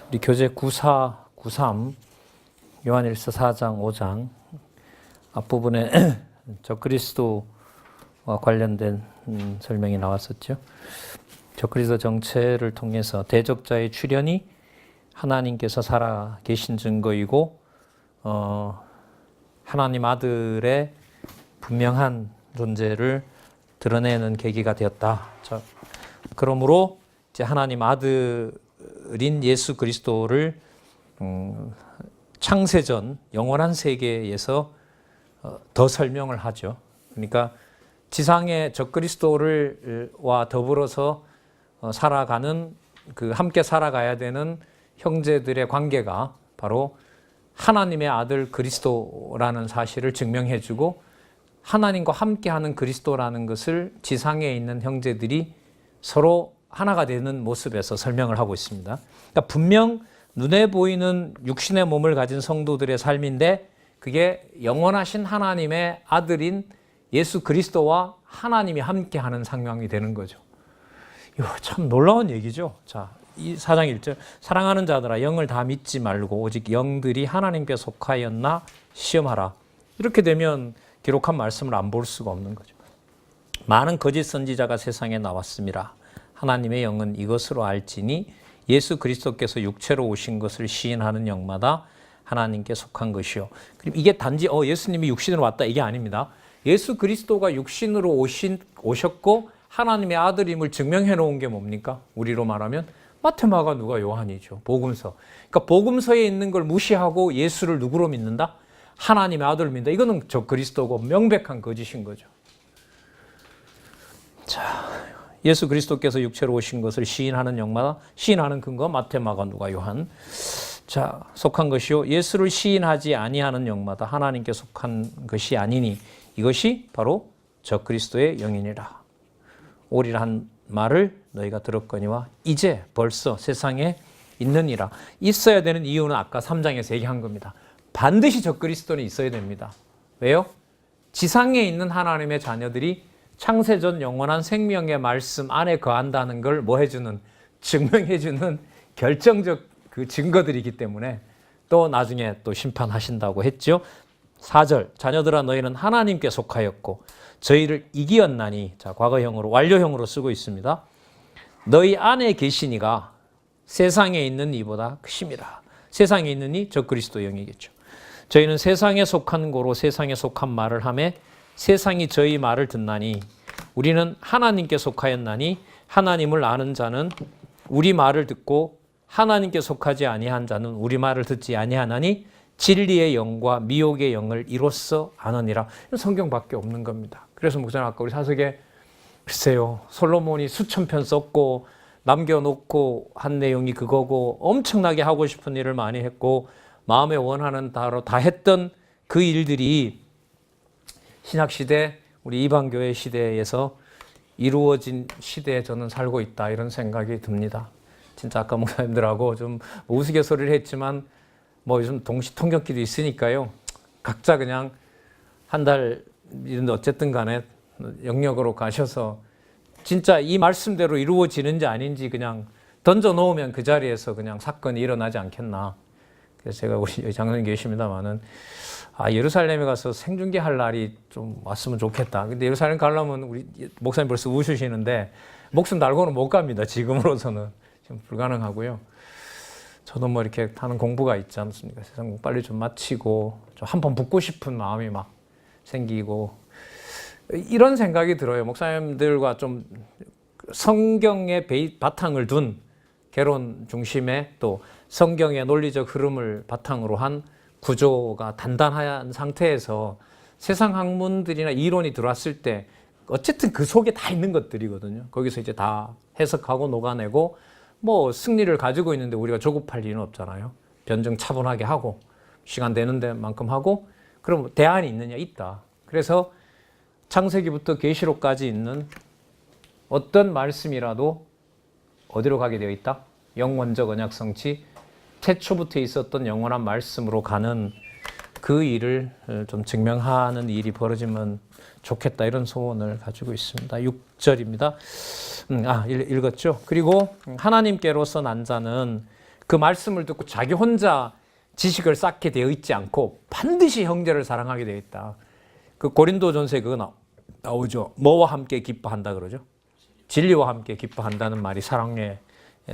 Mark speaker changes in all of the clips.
Speaker 1: 우리 교재 94, 93, 요한일서 4장, 5장 앞부분에 적그리스도와 관련된 설명이 나왔었죠. 적그리스도 정체를 통해서 대적자의 출현이 하나님께서 살아 계신 증거이고 하나님 아들의 분명한 존재를 드러내는 계기가 되었다. 자, 그러므로 이제 하나님 아들인 예수 그리스도를 창세전 영원한 세계에서 더 설명을 하죠. 그러니까 지상의 적그리스도와 더불어서 살아가는 그 함께 살아가야 되는 형제들의 관계가 바로 하나님의 아들 그리스도라는 사실을 증명해주고 하나님과 함께하는 그리스도라는 것을 지상에 있는 형제들이 서로 하나가 되는 모습에서 설명을 하고 있습니다. 그러니까 분명 눈에 보이는 육신의 몸을 가진 성도들의 삶인데 그게 영원하신 하나님의 아들인 예수 그리스도와 하나님이 함께하는 상황이 되는 거죠. 이거 참 놀라운 얘기죠. 자, 이 4장 1절 사랑하는 자들아 영을 다 믿지 말고 오직 영들이 하나님께 속하였나 시험하라. 이렇게 되면 기록한 말씀을 안 볼 수가 없는 거죠. 많은 거짓 선지자가 세상에 나왔습니다. 하나님의 영은 이것으로 알지니 예수 그리스도께서 육체로 오신 것을 시인하는 영마다 하나님께 속한 것이요. 그럼 이게 단지 예수님이 육신으로 왔다 이게 아닙니다. 예수 그리스도가 육신으로 오셨고 하나님의 아들임을 증명해 놓은 게 뭡니까? 우리로 말하면 마태, 마가, 누가, 요한이죠. 복음서. 그러니까 복음서에 있는 걸 무시하고 예수를 누구로 믿는다? 하나님의 아들을 믿는다. 이거는 저 그리스도고 명백한 거짓인 거죠. 자, 예수 그리스도께서 육체로 오신 것을 시인하는 영마다 시인하는 근거 마태, 마가, 누가, 요한. 자, 속한 것이요 예수를 시인하지 아니하는 영마다 하나님께 속한 것이 아니니 이것이 바로 저 그리스도의 영이니라. 오리라 한 말을 너희가 들었거니와 이제 벌써 세상에 있느니라. 있어야 되는 이유는 아까 3장에서 얘기한 겁니다. 반드시 저 그리스도는 있어야 됩니다. 왜요? 지상에 있는 하나님의 자녀들이 창세전 영원한 생명의 말씀 안에 거한다는 걸 뭐 해주는 증명해주는 결정적 그 증거들이기 때문에 또 나중에 또 심판하신다고 했죠. 4절 자녀들아 너희는 하나님께 속하였고 저희를 이기었나니 자 과거형으로 완료형으로 쓰고 있습니다. 너희 안에 계시니가 세상에 있는 이보다 크심이라. 세상에 있는 이 저 그리스도 영이겠죠. 저희는 세상에 속한 고로 세상에 속한 말을 하며 세상이 저희 말을 듣나니 우리는 하나님께 속하였나니 하나님을 아는 자는 우리 말을 듣고 하나님께 속하지 아니한 자는 우리 말을 듣지 아니하나니 진리의 영과 미혹의 영을 이로써 아느니라. 성경밖에 없는 겁니다. 그래서 목사님 아까 우리 사석에 글쎄요 솔로몬이 수천 편 썼고 남겨놓고 한 내용이 그거고 엄청나게 하고 싶은 일을 많이 했고 마음에 원하는 바로 다 했던 그 일들이 신약시대 우리 이방교회 시대에서 이루어진 시대에 저는 살고 있다 이런 생각이 듭니다. 진짜 아까 목사님들하고 좀 우스갯소리를 했지만 뭐 요즘 동시통역기도 있으니까요. 각자 그냥 한 달 어쨌든 간에 영역으로 가셔서 진짜 이 말씀대로 이루어지는지 아닌지 그냥 던져 놓으면 그 자리에서 그냥 사건이 일어나지 않겠나. 그래서 제가 우리 장로님 계십니다만은 예루살렘에 가서 생중계 할 날이 좀 왔으면 좋겠다. 근데 예루살렘 가려면 우리 목사님 벌써 우시시는데 목숨 달고는 못 갑니다. 지금으로서는 지금 불가능하고요. 저도 뭐 이렇게 하는 공부가 있지 않습니까? 세상 공부 빨리 좀 마치고 좀 한번 붙고 싶은 마음이 막 생기고 이런 생각이 들어요. 목사님들과 좀 성경의 바탕을 둔 개론 중심의 또 성경의 논리적 흐름을 바탕으로 한 구조가 단단한 상태에서 세상 학문들이나 이론이 들어왔을 때 어쨌든 그 속에 다 있는 것들이거든요. 거기서 이제 다 해석하고 녹아내고 뭐 승리를 가지고 있는데 우리가 조급할 일은 없잖아요. 변증 차분하게 하고 시간 되는 데만큼 하고 그럼 대안이 있느냐? 있다. 그래서 창세기부터 계시록까지 있는 어떤 말씀이라도 어디로 가게 되어 있다? 영원적 언약 성취 태초부터 있었던 영원한 말씀으로 가는 그 일을 좀 증명하는 일이 벌어지면 좋겠다 이런 소원을 가지고 있습니다. 6절입니다. 읽었죠? 그리고 하나님께로서 난 자는 그 말씀을 듣고 자기 혼자 지식을 쌓게 되어 있지 않고 반드시 형제를 사랑하게 되어 있다. 그 고린도전서에 그거 나오죠. 뭐와 함께 기뻐한다 그러죠. 진리와 함께 기뻐한다는 말이 사랑의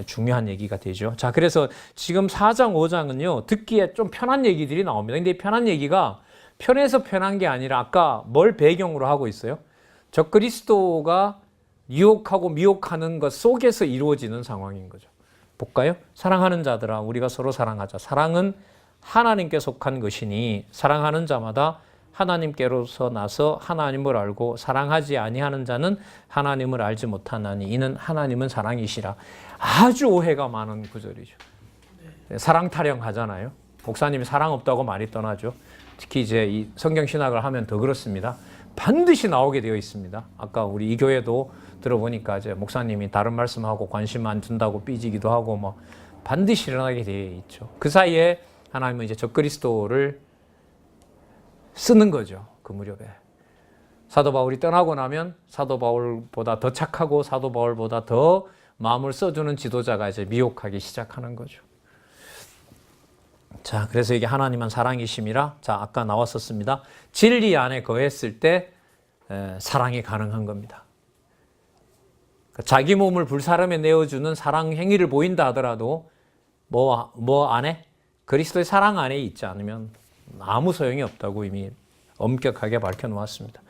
Speaker 1: 중요한 얘기가 되죠. 자, 그래서 지금 4장, 5장은요, 듣기에 좀 편한 얘기들이 나옵니다. 근데 이 편한 얘기가 편해서 편한 게 아니라 아까 뭘 배경으로 하고 있어요? 적그리스도가 유혹하고 미혹하는 것 속에서 이루어지는 상황인 거죠. 볼까요? 사랑하는 자들아, 우리가 서로 사랑하자. 사랑은 하나님께 속한 것이니 사랑하는 자마다 하나님께로서 나서 하나님을 알고 사랑하지 아니하는 자는 하나님을 알지 못하나니 이는 하나님은 사랑이시라. 아주 오해가 많은 구절이죠. 사랑 타령하잖아요. 목사님이 사랑 없다고 많이 떠나죠. 특히 이제 이 성경 신학을 하면 더 그렇습니다. 반드시 나오게 되어 있습니다. 아까 우리 이 교회도 들어보니까 이제 목사님이 다른 말씀하고 관심 안 준다고 삐지기도 하고 뭐 반드시 일어나게 되어 있죠. 그 사이에 하나님은 이제 적그리스도를 쓰는 거죠. 그 무렵에. 사도 바울이 떠나고 나면 사도 바울보다 더 착하고 사도 바울보다 더 마음을 써주는 지도자가 이제 미혹하기 시작하는 거죠. 자, 그래서 이게 하나님은 사랑이심이라, 자, 아까 나왔었습니다. 진리 안에 거했을 때 사랑이 가능한 겁니다. 자기 몸을 불사름에 내어주는 사랑 행위를 보인다 하더라도 뭐 안에? 그리스도의 사랑 안에 있지 않으면 아무 소용이 없다고 이미 엄격하게 밝혀놓았습니다.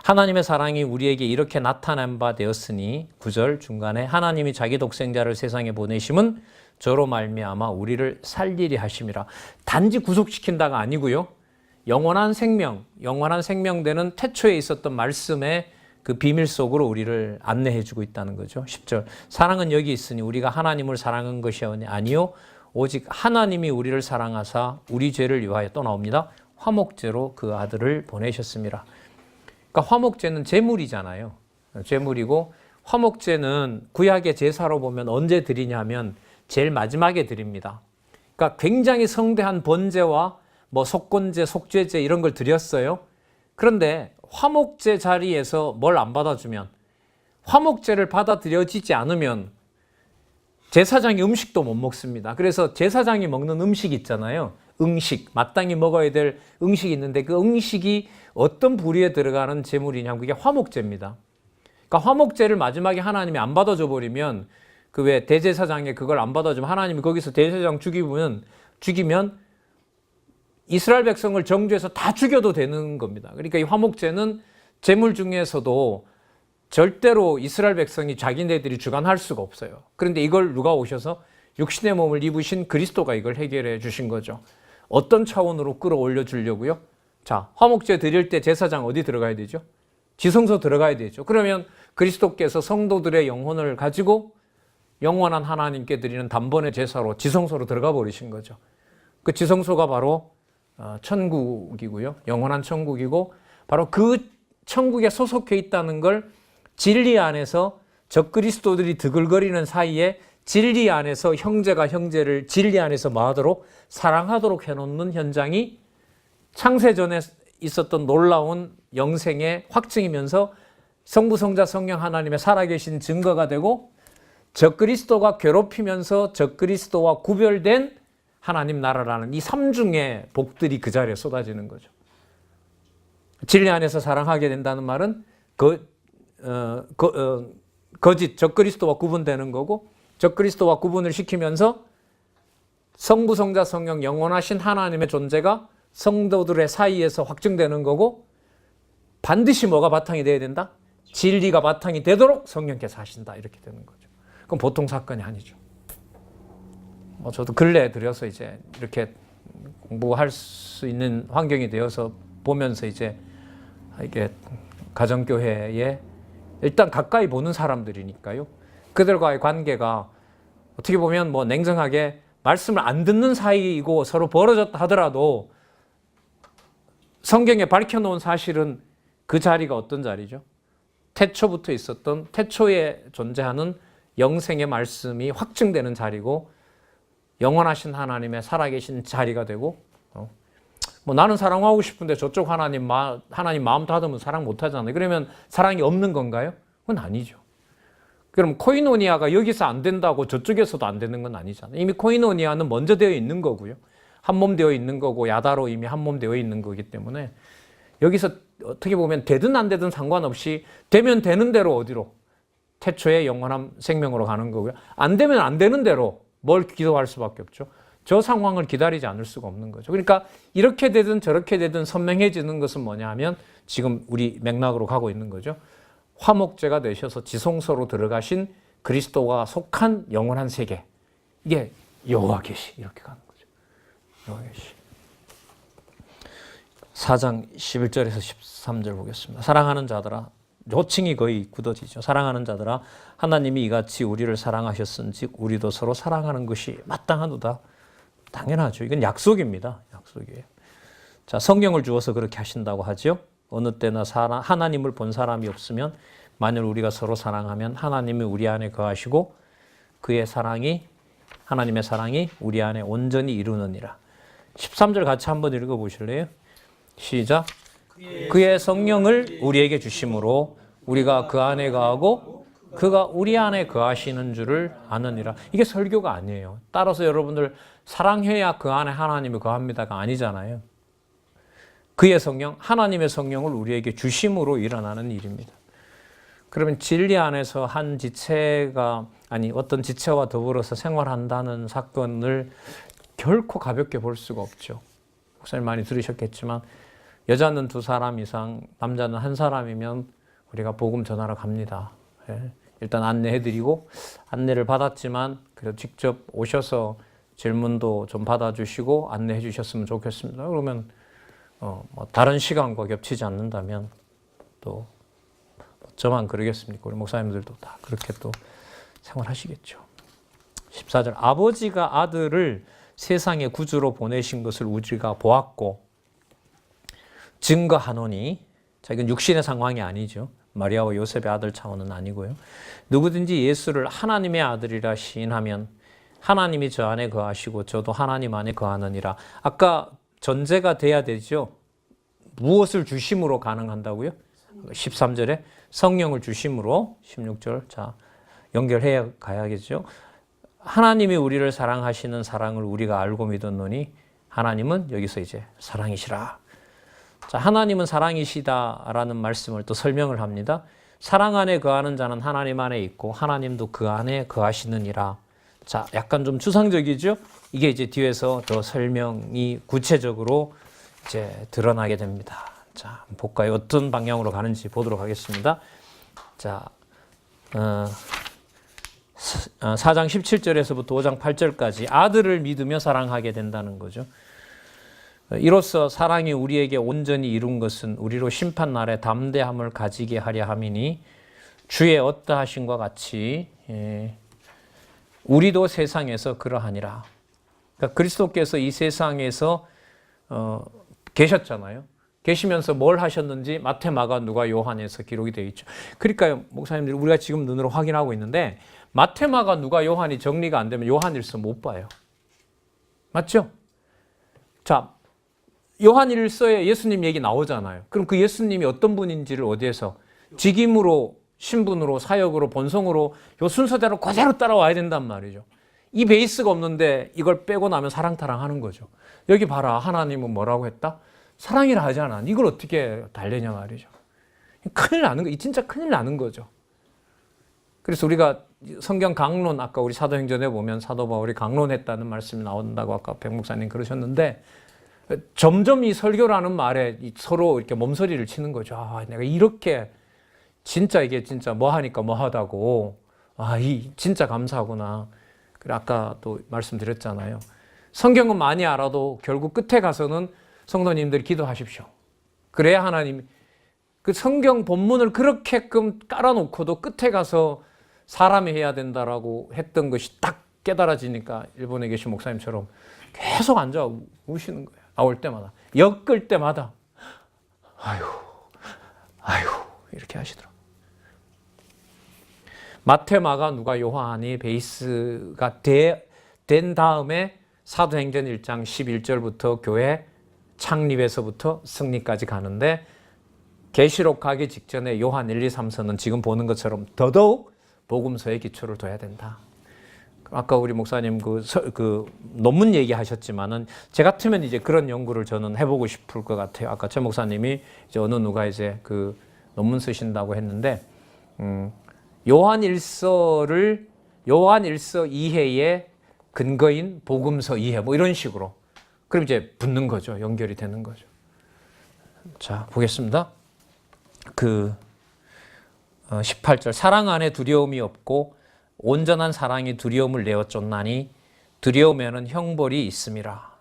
Speaker 1: 하나님의 사랑이 우리에게 이렇게 나타난 바 되었으니 9절 중간에 하나님이 자기 독생자를 세상에 보내심은 저로 말미암아 우리를 살리리 하심이라. 단지 구속시킨다가 아니고요. 영원한 생명되는 태초에 있었던 말씀의 그 비밀 속으로 우리를 안내해 주고 있다는 거죠. 10절 사랑은 여기 있으니 우리가 하나님을 사랑한 것이 아니요 오직 하나님이 우리를 사랑하사 우리 죄를 위하여 또 나옵니다. 화목제로 그 아들을 보내셨습니다. 그러니까 화목제는 제물이잖아요. 제물이고 화목제는 구약의 제사로 보면 언제 드리냐면 제일 마지막에 드립니다. 그러니까 굉장히 성대한 번제와 뭐 속건제, 속죄제 이런 걸 드렸어요. 그런데 화목제 자리에서 뭘 안 받아주면, 화목제를 받아들여지지 않으면 제사장이 음식도 못 먹습니다. 그래서 제사장이 먹는 음식 있잖아요. 응식, 마땅히 먹어야 될 응식이 있는데 그 응식이 어떤 부류에 들어가는 제물이냐면 그게 화목제입니다. 그러니까 화목제를 마지막에 하나님이 안 받아줘 버리면 그 왜 대제사장에 그걸 안 받아주면 하나님이 거기서 대제사장 죽이면 이스라엘 백성을 정죄해서 다 죽여도 되는 겁니다. 그러니까 이 화목제는 제물 중에서도 절대로 이스라엘 백성이 자기네들이 주관할 수가 없어요. 그런데 이걸 누가 오셔서 육신의 몸을 입으신 그리스도가 이걸 해결해 주신 거죠. 어떤 차원으로 끌어올려 주려고요? 자, 화목제 드릴 때 제사장 어디 들어가야 되죠? 지성소 들어가야 되죠. 그러면 그리스도께서 성도들의 영혼을 가지고 영원한 하나님께 드리는 단번의 제사로 지성소로 들어가 버리신 거죠. 그 지성소가 바로 천국이고요. 영원한 천국이고 바로 그 천국에 소속해 있다는 걸 진리 안에서 적그리스도들이 드글거리는 사이에 진리 안에서 형제가 형제를 진리 안에서 뭐하도록 사랑하도록 해놓는 현장이 창세전에 있었던 놀라운 영생의 확증이면서 성부, 성자, 성령 하나님의 살아계신 증거가 되고 적그리스도가 괴롭히면서 적그리스도와 구별된 하나님 나라라는 이 삼중의 복들이 그 자리에 쏟아지는 거죠. 진리 안에서 사랑하게 된다는 말은 거짓, 적그리스도와 구분되는 거고 적그리스도와 구분을 시키면서 성부, 성자, 성령 영원하신 하나님의 존재가 성도들의 사이에서 확증되는 거고 반드시 뭐가 바탕이 돼야 된다? 진리가 바탕이 되도록 성령께서 하신다. 이렇게 되는 거죠. 그럼 보통 사건이 아니죠. 저도 근래에 들여서 이제 이렇게 공부할 수 있는 환경이 되어서 보면서 이제 이게 가정교회에 일단 가까이 보는 사람들이니까요. 그들과의 관계가 어떻게 보면 뭐 냉정하게 말씀을 안 듣는 사이이고 서로 벌어졌다 하더라도 성경에 밝혀놓은 사실은 그 자리가 어떤 자리죠? 태초부터 있었던 태초에 존재하는 영생의 말씀이 확증되는 자리고 영원하신 하나님의 살아계신 자리가 되고 뭐 나는 사랑하고 싶은데 저쪽 하나님 마음 닫으면 사랑 못하잖아요. 그러면 사랑이 없는 건가요? 그건 아니죠. 그럼 코이노니아가 여기서 안 된다고 저쪽에서도 안 되는 건 아니잖아요. 이미 코이노니아는 먼저 되어 있는 거고요. 한 몸 되어 있는 거고 야다로 이미 한 몸 되어 있는 거기 때문에 여기서 어떻게 보면 되든 안 되든 상관없이 되면 되는 대로 어디로? 태초의 영원한 생명으로 가는 거고요. 안 되면 안 되는 대로 뭘 기도할 수밖에 없죠. 저 상황을 기다리지 않을 수가 없는 거죠. 그러니까 이렇게 되든 저렇게 되든 선명해지는 것은 뭐냐 하면 지금 우리 맥락으로 가고 있는 거죠. 화목제가 되셔서 지성소로 들어가신 그리스도가 속한 영원한 세계. 이게 여호와 계시 이렇게 가는 거죠. 여호와 계시. 4장 11절에서 13절 보겠습니다. 사랑하는 자들아, 호칭이 거의 굳어지죠. 사랑하는 자들아, 하나님이 이같이 우리를 사랑하셨은즉 우리도 서로 사랑하는 것이 마땅하도다. 당연하죠. 이건 약속입니다. 약속이에요. 자, 성경을 주어서 그렇게 하신다고 하죠. 어느 때나 하나님을 본 사람이 없으면 만일 우리가 서로 사랑하면 하나님이 우리 안에 거하시고 그의 사랑이 하나님의 사랑이 우리 안에 온전히 이루느니라. 13절 같이 한번 읽어보실래요? 시작. 그의 성령을 우리에게 주심으로 우리가 그 안에 거하고 그가 우리 안에 거하시는 줄을 아느니라. 이게 설교가 아니에요. 따라서 여러분들 사랑해야 그 안에 하나님이 거합니다가 아니잖아요. 그의 성령, 하나님의 성령을 우리에게 주심으로 일어나는 일입니다. 그러면 진리 안에서 한 지체가 어떤 지체와 더불어서 생활한다는 사건을 결코 가볍게 볼 수가 없죠. 목사님 많이 들으셨겠지만 여자는 2사람 이상, 남자는 1사람이면 우리가 복음 전하러 갑니다. 예. 일단 안내해드리고 안내를 받았지만 그래도 직접 오셔서 질문도 좀 받아주시고 안내해 주셨으면 좋겠습니다. 그러면 다른 시간과 겹치지 않는다면 또 저만 그러겠습니까? 우리 목사님들도 다 그렇게 또 생활하시겠죠. 14절 아버지가 아들을 세상의 구주로 보내신 것을 우리가 보았고 증거하노니, 자, 이건 육신의 상황이 아니죠. 마리아와 요셉의 아들 차원은 아니고요. 누구든지 예수를 하나님의 아들이라 시인하면 하나님이 저 안에 거하시고 저도 하나님 안에 거하느니라. 아까 전제가 돼야 되죠. 무엇을 주심으로 가능한다고요? 13절에 성령을 주심으로, 16절 자 연결해 가야겠죠. 하나님이 우리를 사랑하시는 사랑을 우리가 알고 믿었노니 하나님은 여기서 이제 사랑이시라. 자, 하나님은 사랑이시다라는 말씀을 또 설명을 합니다. 사랑 안에 거하는 자는 하나님 안에 있고 하나님도 그 안에 거하시느니라. 자, 약간 좀 추상적이죠? 이게 이제 뒤에서 더 설명이 구체적으로 이제 드러나게 됩니다. 자, 볼까요? 어떤 방향으로 가는지 보도록 하겠습니다. 자, 4장 17절에서부터 5장 8절까지 아들을 믿으며 사랑하게 된다는 거죠. 이로써 사랑이 우리에게 온전히 이룬 것은 우리로 심판날에 담대함을 가지게 하려 함이니 주의 어떠하심과 같이 우리도 세상에서 그러하니라. 그러니까 그리스도께서 이 세상에서 계셨잖아요. 계시면서 뭘 하셨는지 마태, 마가, 누가, 요한에서 기록이 되어 있죠. 그러니까 목사님들 우리가 지금 눈으로 확인하고 있는데 마태, 마가, 누가, 요한이 정리가 안 되면 요한일서 못 봐요. 맞죠? 자, 요한일서에 예수님 얘기 나오잖아요. 그럼 그 예수님이 어떤 분인지를 어디에서 직임으로, 신분으로, 사역으로, 본성으로 요 순서대로 그대로 따라와야 된단 말이죠. 이 베이스가 없는데 이걸 빼고 나면 사랑타랑 하는 거죠. 여기 봐라, 하나님은 뭐라고 했다? 사랑이라 하지 않아. 이걸 어떻게 달래냐 말이죠. 큰일 나는 거, 진짜 큰일 나는 거죠. 그래서 우리가 성경 강론, 아까 우리 사도행전에 보면 사도 바울이 강론했다는 말씀이 나온다고 아까 백 목사님 그러셨는데 점점 이 설교라는 말에 서로 이렇게 몸서리를 치는 거죠. 아, 내가 이렇게 진짜 이게 진짜 뭐 하니까 뭐 하다고. 아, 이 진짜 감사하구나. 그래 아까 또 말씀드렸잖아요. 성경은 많이 알아도 결국 끝에 가서는 성도님들이 기도하십시오. 그래야 하나님 그 성경 본문을 그렇게끔 깔아놓고도 끝에 가서 사람이 해야 된다라고 했던 것이 딱 깨달아지니까 일본에 계신 목사님처럼 계속 앉아 우시는 거예요. 나올 때마다 엮을 때마다 아유 이렇게 하시더라고요. 마태, 마가, 누가, 요한이 베이스가 된 다음에 사도행전 1장 11절부터 교회 창립에서부터 승리까지 가는데 계시록 가기 직전에 요한 1, 2, 3서는 지금 보는 것처럼 더더욱 복음서에 기초를 둬야 된다. 아까 우리 목사님 그 논문 얘기하셨지만은 제 같으면 이제 그런 연구를 저는 해보고 싶을 것 같아요. 아까 최 목사님이 이제 어느 누가 이제 그 논문 쓰신다고 했는데 요한일서 이해의 근거인 복음서 이해 뭐 이런 식으로 그럼 이제 붙는 거죠. 연결이 되는 거죠. 자, 보겠습니다. 18절 사랑 안에 두려움이 없고 온전한 사랑이 두려움을 내어 쫓나니 두려움에는 형벌이 있음이라.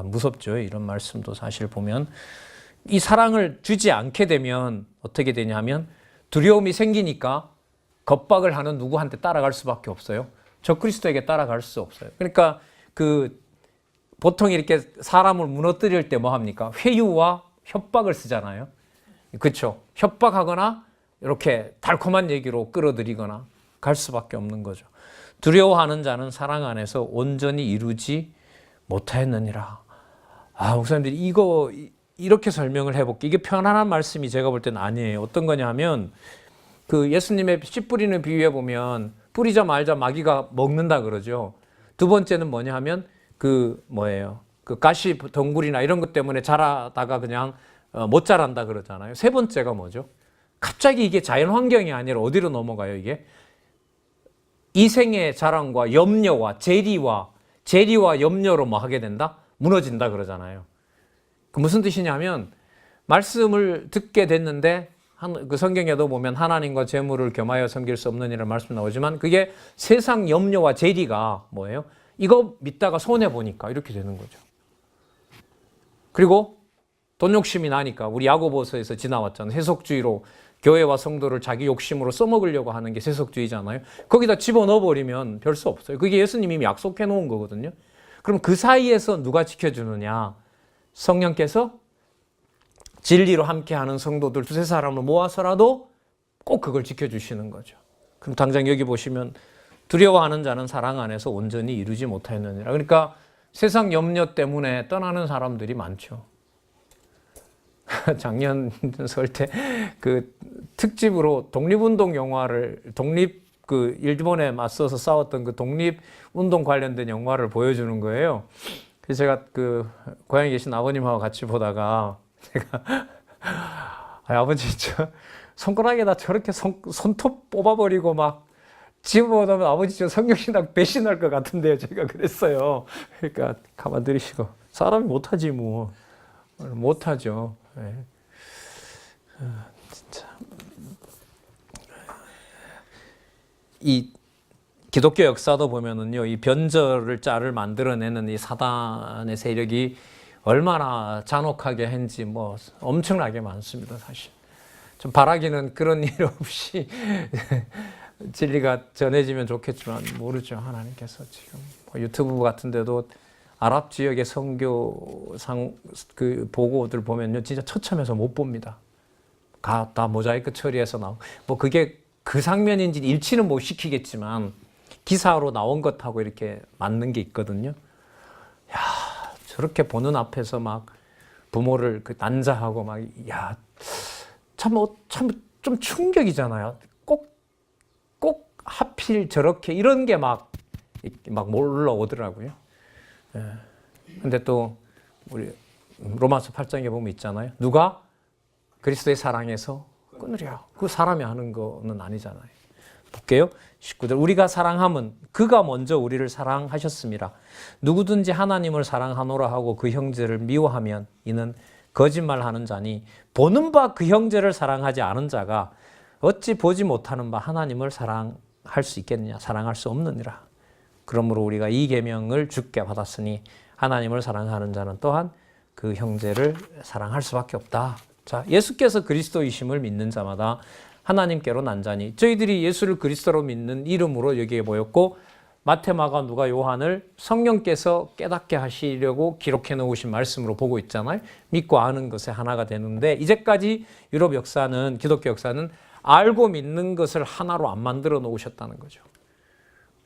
Speaker 1: 무섭죠. 이런 말씀도 사실 보면 이 사랑을 주지 않게 되면 어떻게 되냐면 두려움이 생기니까 겁박을 하는 누구한테 따라갈 수밖에 없어요. 적그리스도에게 따라갈 수 없어요. 그러니까 보통 이렇게 사람을 무너뜨릴 때 뭐 합니까? 회유와 협박을 쓰잖아요. 그렇죠? 협박하거나 이렇게 달콤한 얘기로 끌어들이거나 갈 수밖에 없는 거죠. 두려워하는 자는 사랑 안에서 온전히 이루지 못하였느니라. 목사님들이 이거 이렇게 설명을 해볼게요. 이게 편안한 말씀이 제가 볼 때는 아니에요. 어떤 거냐 하면 그 예수님의 씨 뿌리는 비유에 보면 뿌리자 말자 마귀가 먹는다 그러죠. 두 번째는 뭐냐 하면 그 가시 덩굴이나 이런 것 때문에 자라다가 그냥 못 자란다 그러잖아요. 세 번째가 뭐죠? 갑자기 이게 자연 환경이 아니라 어디로 넘어가요, 이게? 이생의 자랑과 염려와 재리와 염려로 뭐 하게 된다? 무너진다 그러잖아요. 그 무슨 뜻이냐면 말씀을 듣게 됐는데 그 성경에도 보면 하나님과 재물을 겸하여 섬길 수 없는 이라는 말씀 나오지만 그게 세상 염려와 재리가 뭐예요? 이거 믿다가 손해보니까 이렇게 되는 거죠. 그리고 돈 욕심이 나니까 우리 야고보서에서 지나왔잖아요. 세속주의로 교회와 성도를 자기 욕심으로 써먹으려고 하는 게 세속주의잖아요. 거기다 집어넣어버리면 별 수 없어요. 그게 예수님이 이미 약속해 놓은 거거든요. 그럼 그 사이에서 누가 지켜주느냐? 성령께서 진리로 함께하는 성도들 두세 사람을 모아서라도 꼭 그걸 지켜주시는 거죠. 그럼 당장 여기 보시면 두려워하는 자는 사랑 안에서 온전히 이루지 못하였느니라. 그러니까 세상 염려 때문에 떠나는 사람들이 많죠. 작년 설 때 그 특집으로 독립운동 영화를 일본에 맞서서 싸웠던 그 독립운동 관련된 영화를 보여주는 거예요. 그래서 제가 그 고향에 계신 아버님하고 같이 보다가 제가 아버지 저 손가락에다 저렇게 손톱 뽑아버리고 막 집어넣으면 아버지 저 성경신학 배신할 것 같은데요. 제가 그랬어요. 그러니까 가만 들으시고 사람이 못하지 뭐. 못하죠. 네. 진짜 이 기독교 역사도 보면은요, 이 변절을 짤을 만들어내는 이 사단의 세력이 얼마나 잔혹하게 했는지 뭐 엄청나게 많습니다, 사실. 좀 바라기는 그런 일 없이 진리가 전해지면 좋겠지만 모르죠, 하나님께서 지금 유튜브 같은 데도 아랍 지역의 선교상 그 보고들 보면요, 진짜 처참해서 못 봅니다. 다 모자이크 처리해서 나오고, 뭐 그게 그 장면인지 일치는 못 시키겠지만 기사로 나온 것하고 이렇게 맞는 게 있거든요. 야, 저렇게 보는 앞에서 막 부모를 난자하고 막, 야, 참 좀 충격이잖아요. 꼭 하필 저렇게 이런 게 막 몰라오더라고요. 근데 또 우리 로마서 8장에 보면 있잖아요. 누가 그리스도의 사랑에서 끊으랴. 그 사람이 하는 거는 아니잖아요. 볼게요. 19절. 우리가 사랑함은 그가 먼저 우리를 사랑하셨습니다. 누구든지 하나님을 사랑하노라 하고 그 형제를 미워하면 이는 거짓말하는 자니 보는 바 그 형제를 사랑하지 않은 자가 어찌 보지 못하는 바 하나님을 사랑할 수 있겠느냐. 사랑할 수 없느니라. 그러므로 우리가 이 계명을 주께 받았으니 하나님을 사랑하는 자는 또한 그 형제를 사랑할 수밖에 없다. 자, 예수께서 그리스도이심을 믿는 자마다 하나님께로 난 자니 저희들이 예수를 그리스도로 믿는 이름으로 여기에 모였고 마태, 마가, 누가, 요한을 성령께서 깨닫게 하시려고 기록해 놓으신 말씀으로 보고 있잖아요. 믿고 아는 것에 하나가 되는데 이제까지 유럽 역사는 기독교 역사는 알고 믿는 것을 하나로 안 만들어 놓으셨다는 거죠.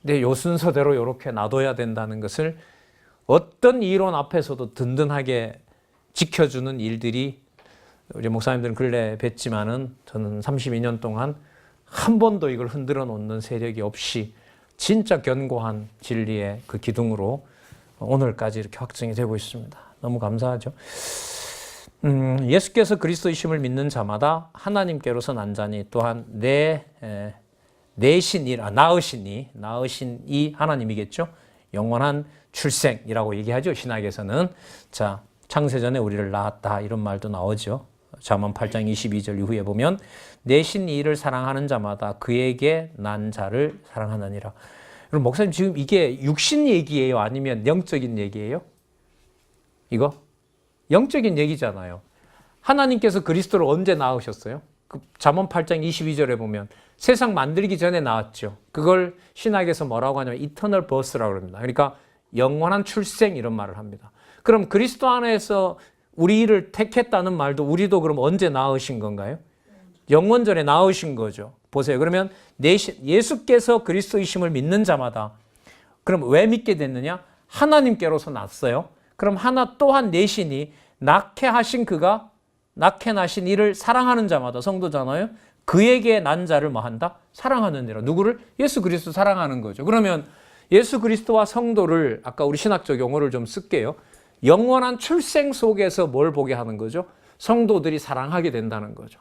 Speaker 1: 근데 요 순서대로 이렇게 놔둬야 된다는 것을 어떤 이론 앞에서도 든든하게 지켜주는 일들이 우리 목사님들은 근래 뵀지만은 저는 32년 동안 한 번도 이걸 흔들어 놓는 세력이 없이 진짜 견고한 진리의 그 기둥으로 오늘까지 이렇게 확증이 되고 있습니다. 너무 감사하죠. 예수께서 그리스도이심을 믿는 자마다 하나님께로서 난 자니 또한 낳으신 이 하나님이겠죠. 영원한 출생이라고 얘기하죠. 신학에서는. 자, 창세전에 우리를 낳았다 이런 말도 나오죠. 잠언 8장 22절 이후에 보면 내신 이를 사랑하는 자마다 그에게 난 자를 사랑하느니라. 그럼 목사님 지금 이게 육신 얘기예요? 아니면 영적인 얘기예요? 이거? 영적인 얘기잖아요. 하나님께서 그리스도를 언제 낳으셨어요? 그 잠언 8장 22절에 보면 세상 만들기 전에 낳았죠. 그걸 신학에서 뭐라고 하냐면 이터널 버스라고 합니다. 그러니까 영원한 출생 이런 말을 합니다. 그럼 그리스도 안에서 우리를 택했다는 말도 우리도 그럼 언제 낳으신 건가요? 영원전에 낳으신 거죠. 보세요. 그러면 예수께서 그리스도이심을 믿는 자마다 그럼 왜 믿게 됐느냐? 하나님께로서 낳았어요. 그럼 하나 또한 내신이 낳게 하신 그가 낳게 나신 이를 사랑하는 자마다 성도잖아요. 그에게 난 자를 뭐 한다? 사랑하느니라. 누구를? 예수 그리스도 사랑하는 거죠. 그러면 예수 그리스도와 성도를 아까 우리 신학적 용어를 좀 쓸게요. 영원한 출생 속에서 뭘 보게 하는 거죠? 성도들이 사랑하게 된다는 거죠.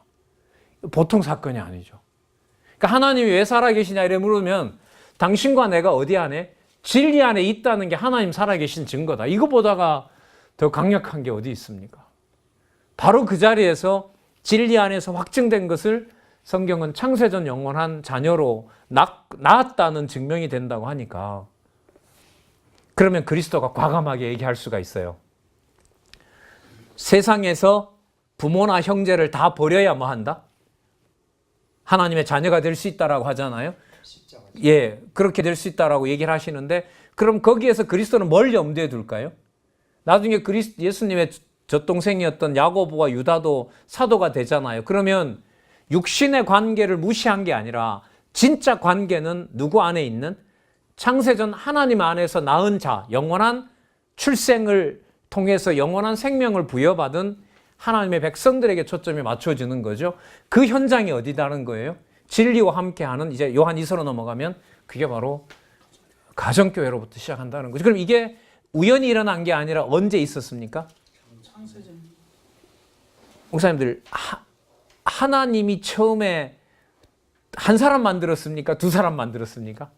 Speaker 1: 보통 사건이 아니죠. 그러니까 하나님이 왜 살아계시냐 이래 물으면 당신과 내가 어디 안에? 진리 안에 있다는 게 하나님 살아계신 증거다. 이거보다가 더 강력한 게 어디 있습니까? 바로 그 자리에서 진리 안에서 확증된 것을 성경은 창세전 영원한 자녀로 낳았다는 증명이 된다고 하니까 그러면 그리스도가 과감하게 얘기할 수가 있어요. 세상에서 부모나 형제를 다 버려야 뭐 한다? 하나님의 자녀가 될 수 있다라고 하잖아요. 예, 그렇게 될 수 있다라고 얘기를 하시는데 그럼 거기에서 그리스도는 뭘 염두에 둘까요? 나중에 예수님의 젖동생이었던 야고보와 유다도 사도가 되잖아요. 그러면 육신의 관계를 무시한 게 아니라 진짜 관계는 누구 안에 있는? 창세전 하나님 안에서 낳은 자, 영원한 출생을 통해서 영원한 생명을 부여받은 하나님의 백성들에게 초점이 맞춰지는 거죠. 그 현장이 어디다는 거예요? 진리와 함께하는 이제 요한 2서로 넘어가면 그게 바로 가정교회로부터 시작한다는 거죠. 그럼 이게 우연히 일어난 게 아니라 언제 있었습니까? 창세전. 목사님들 하나님이 처음에 한 사람 만들었습니까? 두 사람 만들었습니까?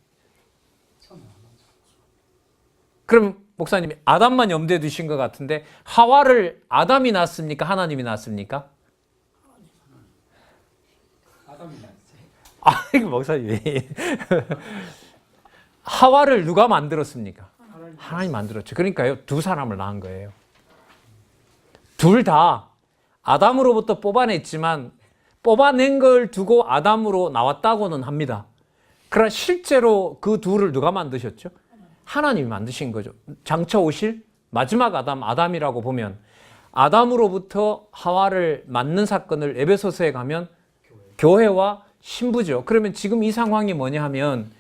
Speaker 1: 그럼 목사님이 아담만 염두에 두신 것 같은데 하와를 아담이 낳았습니까? 하나님이 낳았습니까? 아담이 낳았어요. 이거 목사님 하와를 누가 만들었습니까? 하나님 만들었죠. 그러니까요, 두 사람을 낳은 거예요. 둘 다 아담으로부터 뽑아냈지만 뽑아낸 걸 두고 아담으로 나왔다고는 합니다. 그러나 실제로 그 둘을 누가 만드셨죠? 하나님이 만드신 거죠. 장차 오실 마지막 아담이라고 보면 아담으로부터 하와를 낳는 사건을 에베소서에 가면 교회와 신부죠. 그러면 지금 이 상황이 뭐냐 하면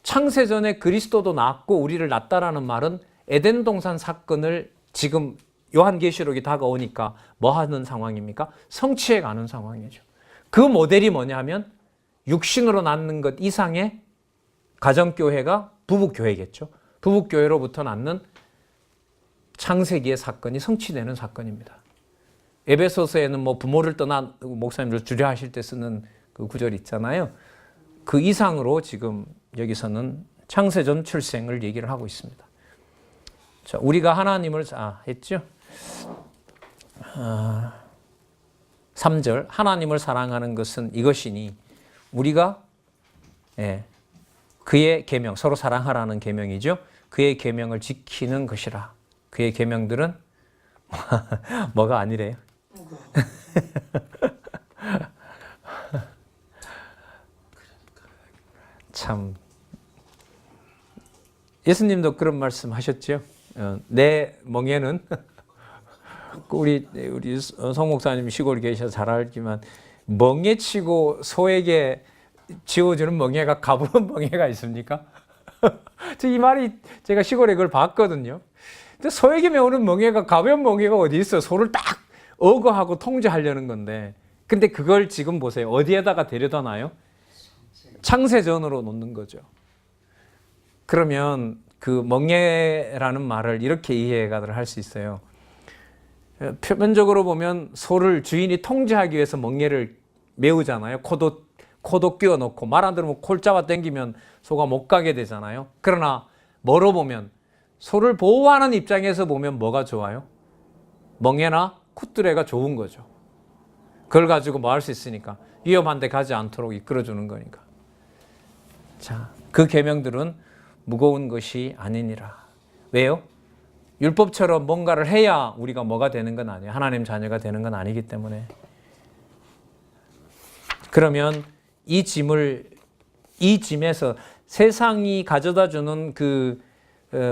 Speaker 1: 창세전에 그리스도도 낳았고 우리를 낳았다라는 말은 에덴 동산 사건을 지금 요한계시록이 다가오니까 뭐 하는 상황입니까? 성취해 가는 상황이죠. 그 모델이 뭐냐 하면 육신으로 낳는 것 이상의 가정교회가 부부교회겠죠. 부부교회로부터 낳는 창세기의 사건이 성취되는 사건입니다. 에베소서에는 뭐 부모를 떠난 목사님들 주례하실 때 쓰는 그 구절이 있잖아요. 그 이상으로 지금 여기서는 창세전 출생을 얘기를 하고 있습니다. 자, 우리가 하나님을 했죠. 3절 하나님을 사랑하는 것은 이것이니 우리가 그의 계명 서로 사랑하라는 계명이죠. 그의 계명을 지키는 것이라. 그의 계명들은 뭐가 아니래요. 참 예수님도 그런 말씀 하셨죠. 내 멍에는 우리 성 목사님 시골에 계셔서 잘 알지만 멍에치고 소에게 지어주는 멍에가 가부른 멍에가 있습니까? 이 말이 제가 시골에 그걸 봤거든요. 근데 소에게 메우는 멍에가 가벼운 멍에가 어디 있어요? 소를 딱 억어하고 통제하려는 건데 근데 그걸 지금 보세요. 어디에다가 데려다 놔요? 창세전으로 놓는 거죠. 그러면 그 멍에라는 말을 이렇게 이해가 할 수 있어요. 표면적으로 보면 소를 주인이 통제하기 위해서 멍에를 메우잖아요. 코도 끼워 넣고 말 안 들으면 콜 잡아 당기면 소가 못 가게 되잖아요. 그러나 뭐로 보면 소를 보호하는 입장에서 보면 뭐가 좋아요? 멍에나 콧뚜레가 좋은 거죠. 그걸 가지고 뭐 할 수 있으니까 위험한 데 가지 않도록 이끌어주는 거니까. 자, 그 계명들은 무거운 것이 아니니라. 왜요? 율법처럼 뭔가를 해야 우리가 뭐가 되는 건 아니에요. 하나님 자녀가 되는 건 아니기 때문에. 그러면 이 짐에서 세상이 가져다 주는 그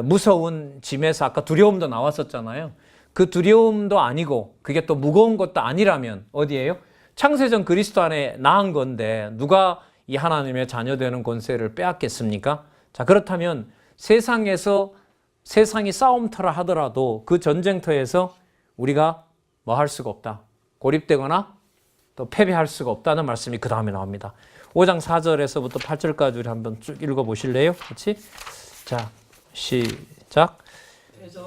Speaker 1: 무서운 짐에서 아까 두려움도 나왔었잖아요. 그 두려움도 아니고 그게 또 무거운 것도 아니라면 어디예요? 창세전 그리스도 안에 나은 건데 누가 이 하나님의 자녀 되는 권세를 빼앗겠습니까? 자, 그렇다면 세상이 싸움터라 하더라도 그 전쟁터에서 우리가 뭐 할 수가 없다. 고립되거나 또 패배할 수가 없다는 말씀이 그 다음에 나옵니다. 5장 4절에서부터 8절까지 우리 한번 쭉 읽어보실래요? 같이? 자, 시작.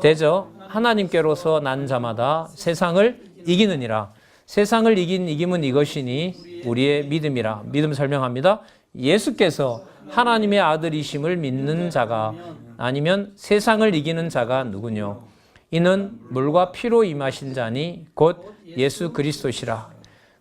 Speaker 1: 대저 하나님께로서 난 자마다 세상을 이기느니라. 세상을 이긴 이김은 이것이니 우리의 믿음이라. 믿음 설명합니다. 예수께서 하나님의 아들이심을 믿는 자가 아니면 세상을 이기는 자가 누구뇨? 이는 물과 피로 임하신 자니 곧 예수 그리스도시라.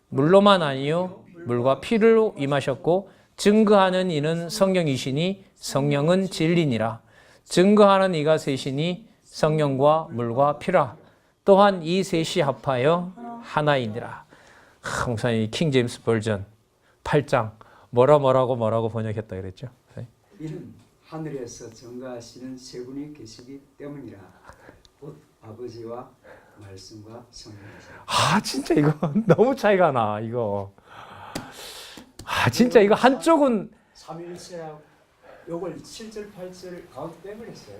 Speaker 1: 물로만 아니요 물과 피로 임하셨고 증거하는 이는 성령이시니 성령은 진리니라. 증거하는 이가 셋이니 성령과 물과 피라. 또한 이 셋이 합하여 하나이니라. 목사님 킹제임스 버전 8장 뭐라고 번역했다 그랬죠?
Speaker 2: 이는 하늘에서 증거하시는 세 분이 계시기 때문이라. 곧 아버지와 말씀과 성령이시라.
Speaker 1: 진짜 이거 너무 차이가 나. 이거 진짜 이거 한쪽은
Speaker 2: 삼일체하고 요걸 7절 8절 가운데 빼버렸어요.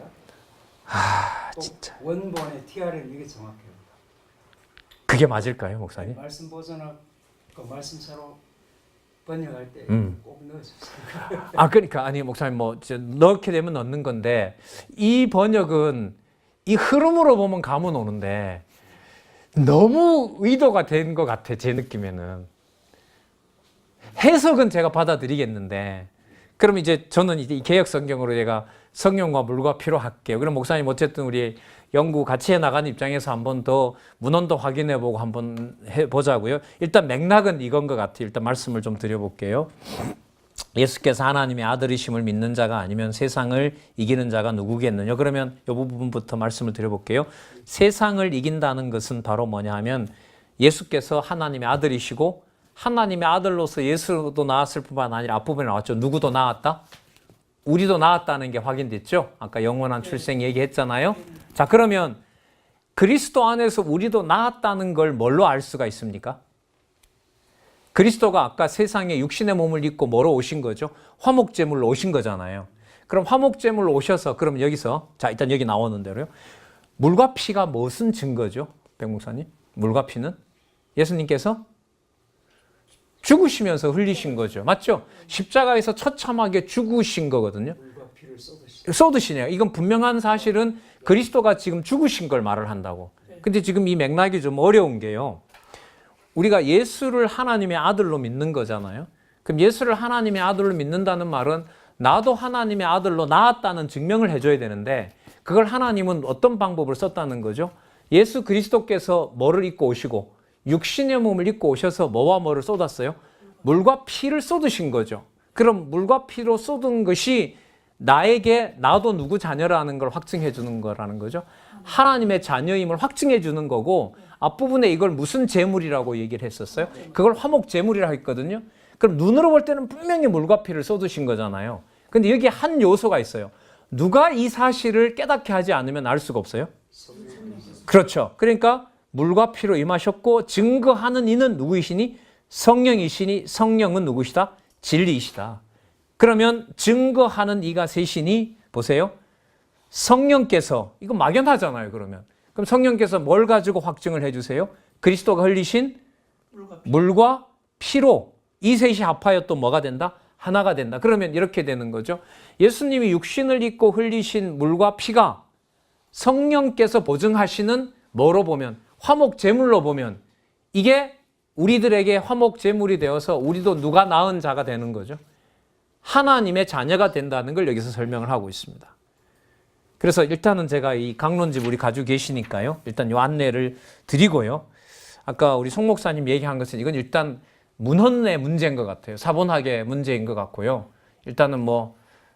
Speaker 1: 진짜
Speaker 2: 원본의 TR은 이게 정확해요.
Speaker 1: 그게 맞을까요, 목사님?
Speaker 2: 말씀 보존하고 그 말씀차로 번역할 때 꼭 넣어주세요.
Speaker 1: 그러니까 아니 목사님 뭐 넣게 되면 넣는 건데 이 번역은 이 흐름으로 보면 감은 오는데 너무 의도가 된 것 같아. 제 느낌에는 해석은 제가 받아들이겠는데 그럼 이제 저는 이제 이 개역 성경으로 제가 성령과 물과 피로 할게요. 그럼 목사님 어쨌든 우리 연구 같이 해 나가는 입장에서 한번 더 문헌도 확인해보고 한번 해보자고요. 일단 맥락은 이건 것 같아요. 일단 말씀을 좀 드려볼게요. 예수께서 하나님의 아들이심을 믿는 자가 아니면 세상을 이기는 자가 누구겠느냐. 그러면 이 부분부터 말씀을 드려볼게요. 세상을 이긴다는 것은 바로 뭐냐 하면 예수께서 하나님의 아들이시고 하나님의 아들로서 예수도 나왔을 뿐만 아니라 앞부분에 나왔죠. 누구도 나왔다? 우리도 나왔다는 게 확인됐죠? 아까 영원한 출생 얘기했잖아요. 자, 그러면 그리스도 안에서 우리도 나왔다는 걸 뭘로 알 수가 있습니까? 그리스도가 아까 세상에 육신의 몸을 입고 뭐로 오신 거죠? 화목제물로 오신 거잖아요. 그럼 화목제물로 오셔서 그럼 여기서 자 일단 여기 나오는 대로요. 물과 피가 무슨 증거죠? 백목사님? 물과 피는? 예수님께서 죽으시면서 흘리신 거죠. 맞죠? 십자가에서 처참하게 죽으신 거거든요.
Speaker 2: 물과 피를
Speaker 1: 쏟으시네요. 이건 분명한 사실은 그리스도가 지금 죽으신 걸 말을 한다고. 근데 지금 이 맥락이 좀 어려운 게요. 우리가 예수를 하나님의 아들로 믿는 거잖아요. 그럼 예수를 하나님의 아들로 믿는다는 말은 나도 하나님의 아들로 나았다는 증명을 해줘야 되는데 그걸 하나님은 어떤 방법을 썼다는 거죠? 예수 그리스도께서 뭐를 입고 오시고 육신의 몸을 입고 오셔서 뭐와 뭐를 쏟았어요? 물과 피를 쏟으신 거죠. 그럼 물과 피로 쏟은 것이 나에게 나도 누구 자녀라는 걸 확증해 주는 거라는 거죠. 하나님의 자녀임을 확증해 주는 거고 앞부분에 이걸 무슨 제물이라고 얘기를 했었어요? 그걸 화목 제물이라고 했거든요. 그럼 눈으로 볼 때는 분명히 물과 피를 쏟으신 거잖아요. 근데 여기 한 요소가 있어요. 누가 이 사실을 깨닫게 하지 않으면 알 수가 없어요? 그렇죠. 그러니까 물과 피로 임하셨고 증거하는 이는 누구이시니? 성령이시니 성령은 누구시다? 진리이시다. 그러면 증거하는 이가 셋이니 보세요. 성령께서 이거 막연하잖아요. 그럼 성령께서 뭘 가지고 확증을 해주세요? 그리스도가 흘리신 물과 피로 이 셋이 합하여 또 뭐가 된다? 하나가 된다. 그러면 이렇게 되는 거죠. 예수님이 육신을 입고 흘리신 물과 피가 성령께서 보증하시는 뭐로 보면 화목 제물로 보면 이게 우리들에게 화목 제물이 되어서 우리도 누가 낳은 자가 되는 거죠. 하나님의 자녀가 된다는 걸 여기서 설명을 하고 있습니다. 그래서 일단은 제가 이 강론집 우리 가지고 계시니까요. 일단 이 안내를 드리고요. 아까 우리 송 목사님 얘기한 것은 이건 일단 문헌의 문제인 것 같아요. 사본학의 문제인 것 같고요. 일단은 뭐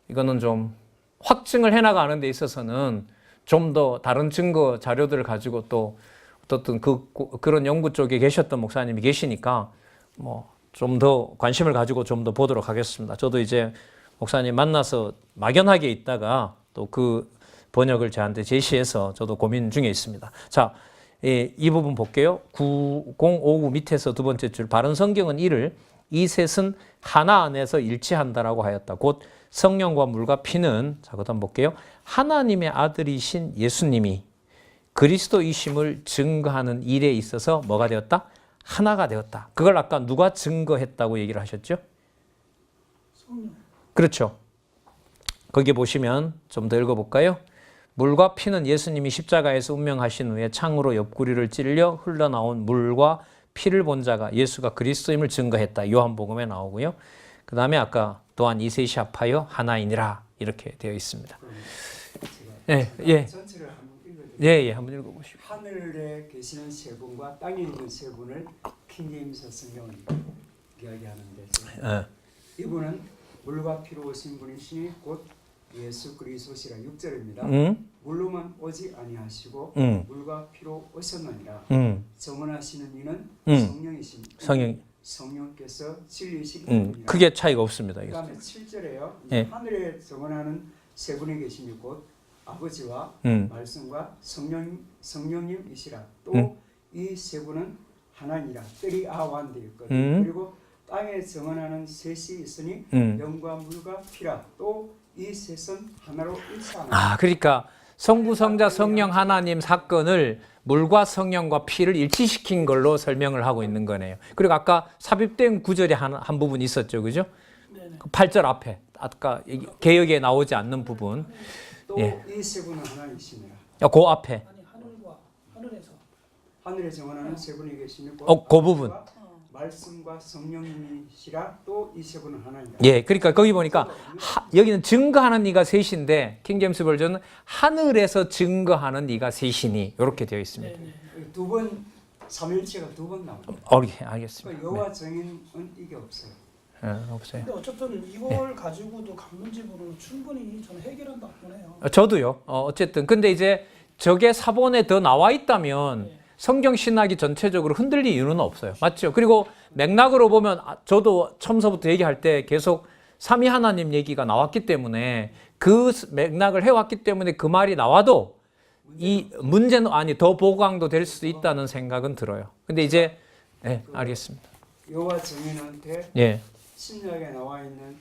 Speaker 1: 이거는 좀 확증을 해나가는 데 있어서는 좀 더 다른 증거 자료들을 가지고 또 어떻든 그런 연구 쪽에 계셨던 목사님이 계시니까 뭐 좀 더 관심을 가지고 좀 더 보도록 하겠습니다. 저도 이제 목사님 만나서 막연하게 있다가 또 그 번역을 저한테 제시해서 저도 고민 중에 있습니다. 자, 이 부분 볼게요. 9059 밑에서 두 번째 줄 바른 성경은 이를 이 셋은 하나 안에서 일치한다라고 하였다. 곧 성령과 물과 피는 자 그다음 볼게요. 하나님의 아들이신 예수님이 그리스도이심을 증거하는 일에 있어서 뭐가 되었다? 하나가 되었다. 그걸 아까 누가 증거했다고 얘기를 하셨죠?
Speaker 3: 성령.
Speaker 1: 그렇죠. 거기 보시면 좀 더 읽어볼까요? 물과 피는 예수님이 십자가에서 운명하신 후에 창으로 옆구리를 찔려 흘러나온 물과 피를 본 자가 예수가 그리스도임을 증거했다. 요한복음에 나오고요. 그 다음에 아까 또한 이 셋이 합하여 하나이니라 이렇게 되어 있습니다. 예.
Speaker 2: 전체를 한번 읽어드릴게요.
Speaker 1: 예, 한번 읽어보시죠.
Speaker 2: 하늘에 계시는 세 분과 땅에 있는 세 분을 킹제임스 성경은 이야기하는데 이분은 물과 피로 오신 분이시니 곧 예수 그리스도시라 6절입니다. 물로만 오지 아니하시고 물과 피로 오셨느니라. 정언하시는 이는 성령이십니다. 성령께서 진리이시기 때문이라.
Speaker 1: 크게 차이가 없습니다.
Speaker 2: 그 다음에 7절에요.
Speaker 1: 예.
Speaker 2: 하늘에 정언하는 세 분이 계시니 곧 아버지와 말씀과 성령님이시라. 또 이 세 분은 하나니라. 뜰이 아완 되어 있거든요. 그리고 땅에 정언하는 셋이 있으니 영과 물과 피라. 또 이 셋은 하나로 일치하는.
Speaker 1: 그러니까 성부, 성자, 성령 하나님 사건을 물과 성령과 피를 일치시킨 걸로 설명을 하고 있는 거네요. 그리고 아까 삽입된 구절에 한 부분 있었죠, 그죠? 그 8절 앞에 아까 개역에 나오지 않는 부분.
Speaker 2: 또 이 세 분은 하나이십니다.
Speaker 1: 그 앞에.
Speaker 3: 아니 하늘에서.
Speaker 2: 하늘에 정언하는 세 분이 계시니
Speaker 1: 그 부분.
Speaker 2: 말씀과 성령님이시라. 또 이 세 분은 하나이다.
Speaker 1: 예, 그러니까 거기 보니까 여기는 증거하는 이가 셋인데 킹제임스 버전은 하늘에서 증거하는 이가 셋이니 이렇게 되어 있습니다.
Speaker 2: 두 번 삼일체가 두 번 나옵니다.
Speaker 1: 알겠습니다.
Speaker 2: 여호와 증인은 이게 없어요.
Speaker 1: 없어요.
Speaker 3: 근데 어쨌든 이걸 가지고도 강론집으로 충분히 저는 해결한다고 보네요.
Speaker 1: 저도요. 어쨌든 근데 이제 저게 사본에 더 나와 있다면 성경 신학이 전체적으로 흔들릴 이유는 없어요. 맞죠? 그리고 맥락으로 보면 저도 처음서부터 얘기할 때 계속 삼위 하나님 얘기가 나왔기 때문에 그 맥락을 해왔기 때문에 그 말이 나와도 이 문제는 더 보강도 될 수 있다는 생각은 들어요. 근데 이제 알겠습니다.
Speaker 2: 여호와 증인한테 신약에 나와 있는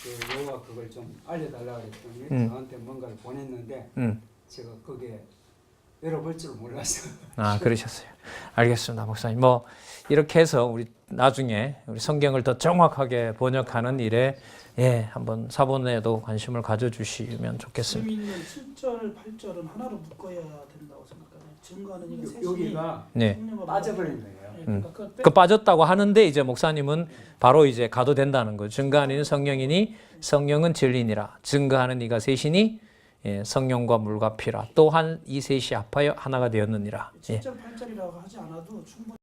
Speaker 2: 그 여호와 그걸 좀 알려달라 그랬더니 저한테 뭔가를 보냈는데 제가 거기에 열어볼 줄 몰라서.
Speaker 1: 그러셨어요. 알겠습니다, 목사님. 뭐 이렇게 해서 우리 나중에 우리 성경을 더 정확하게 번역하는 일에 한번 사본에도 관심을 가져주시면 좋겠습니다.
Speaker 3: 재미있는 7절, 8절은 하나로 묶어야 된다고 생각하네요. 증거하는 이가 셋이
Speaker 2: 여기가 빠져버린 거예요.
Speaker 1: 그 빠졌다고 하는데 이제 목사님은 바로 이제 가도 된다는 거죠. 증거하는 이는 성령이니 성령은 진리니라. 증거하는 이가 셋이니 성령과 물과 피라. 또한 이 셋이 합하여 하나가 되었느니라.
Speaker 3: 7절, 8절이라고 하지 않아도 충분히